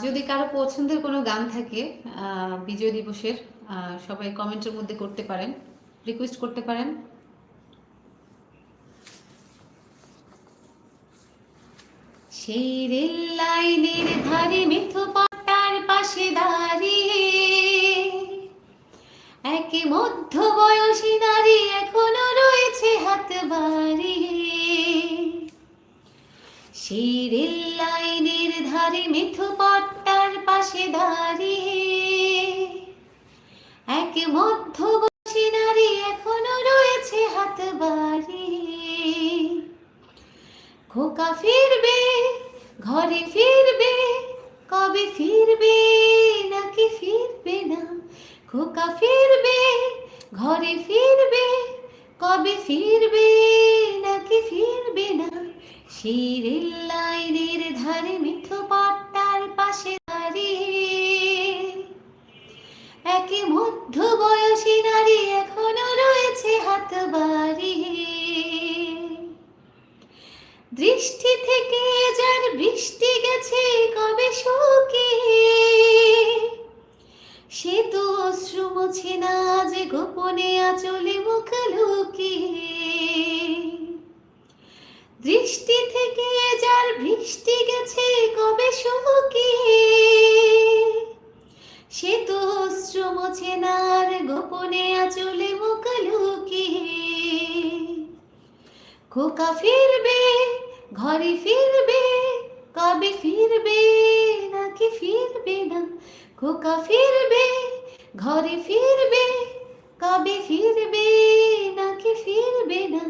যদি কারো পছন্দের কোনো গান থাকে বিজয় দিবসের, সবাই কমেন্টের মধ্যে করতে পারেন, রিকোয়েস্ট করতে পারেন। সেই রেল লাইনের ধারে মেঠো পথটার পাশে দাঁড়িয়ে এক মধ্যবয়সী নারী এখনো রয়েছে হাত বাড়িয়ে। সেই রেল লাইনের ধারে মেঠো পথটার পাশে দাঁড়িয়ে এক মধ্যবয়সী নারী এখনো রয়েছে হাত বাড়িয়ে। খোকা ফিরবে, ঘরে ফিরবে, কবে ফিরবে নাকি ফিরবে না। খোকা ফিরবে, ঘরে ফিরবে, কবে ফিরবে নাকি ফিরবে না। সেই রেল লাইনের ধারে মিঠো পথটার পাশে দাঁড়িয়ে এক মধ্যবয়সী নারী এখনো রয়েছে হাত বাড়িয়ে। দৃষ্টি থেকে যার বৃষ্টি গেছে কবে শুকিয়ে, সে তো অশ্রু মুছে না যে গোপনে আঁচলে মুখ লুকিয়ে। দৃষ্টি থেকে যার বৃষ্টি গেছে কবে শুকিয়ে, সে তো অশ্রু মুছে না গোপনে আঁচলে মুখ লুকিয়ে। খোকা ফিরবে, ঘরে ফিরবে, কবে ফিরবে নাকি ফিরবে না। খোকা ফিরবে, ঘরে ফিরবে, কবে ফিরবে নাকি ফিরবে না।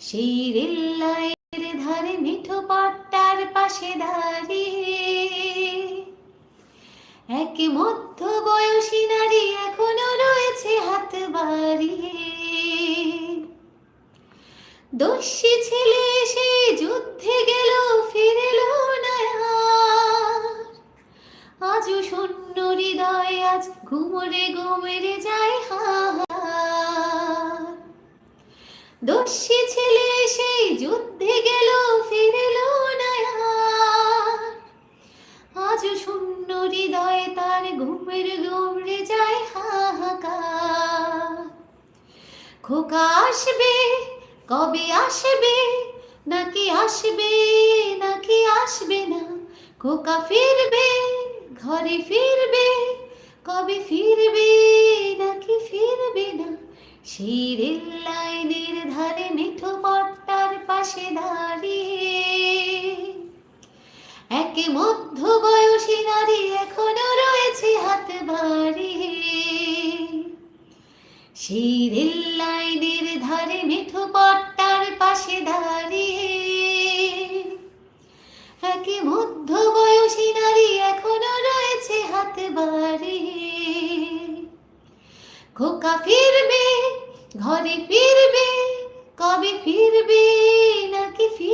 সেই রেল লাইনের ধারে মিঠো পথটার পাশে দাঁড়িয়ে এক মধ্যবয়সী নারী এখনো রয়েছে হাত বাড়িয়ে। দস্যি ছেলে সে যুদ্ধে গেল ফিরলো না আর, আজও শূন্য হৃদয় আজ ঘুমরে ঘুমরে যায় হাহার। দস্যি ছেলে সেই যুদ্ধে গেল ফিরলো না আর, আজও শূন্য হৃদয় তার ঘুমের ঘুমরে যায় হাহাকার। খোকা আসবে, কবে আসবে নাকি আসবে নাকি আসবে না। খোকা ফিরবে, ঘরে ফিরবে, কবে ফিরবে নাকি ফিরবে না। সেই রেল লাইনের ধারে মিঠো পথটার পাশে দাঁড়িয়ে এক মধ্যবয়সী নারী এখনো রয়েছে হাত বাড়িয়ে। সেই রেল লাইনের ধারে মিঠো পথটার পাশে দাঁড়িয়ে এক মধ্যবয়সী নারী এখনো রয়েছে হাত বাড়িয়ে। খোকা ফিরবে, ঘরে ফিরবে, কবে ফিরবে নাকি ফিরবে